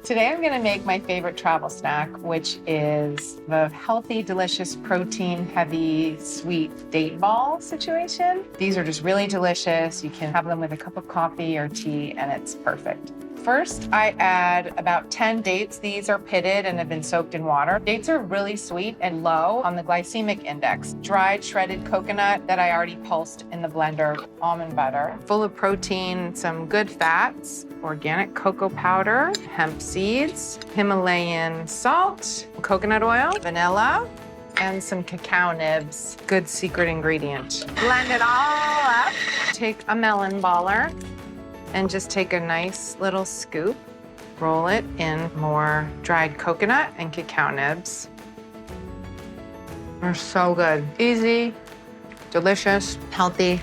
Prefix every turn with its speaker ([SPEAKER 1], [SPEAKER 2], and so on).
[SPEAKER 1] Today I'm gonna make my favorite travel snack, which is the healthy, delicious, protein-heavy, sweet date ball situation. These are just really delicious. You can have them with a cup of coffee or tea, and it's perfect. First, I add about 10 dates. These are pitted and have been soaked in water. Dates are really sweet and low on the glycemic index. Dried shredded coconut that I already pulsed in the blender, almond butter, full of protein, some good fats, organic cocoa powder, hemp seeds, Himalayan salt, coconut oil, vanilla, and some cacao nibs. Good secret ingredient. Blend it all up. Take a melon baller and just take a nice little scoop, roll it in more dried coconut and cacao nibs. They're so good. Easy, delicious, healthy.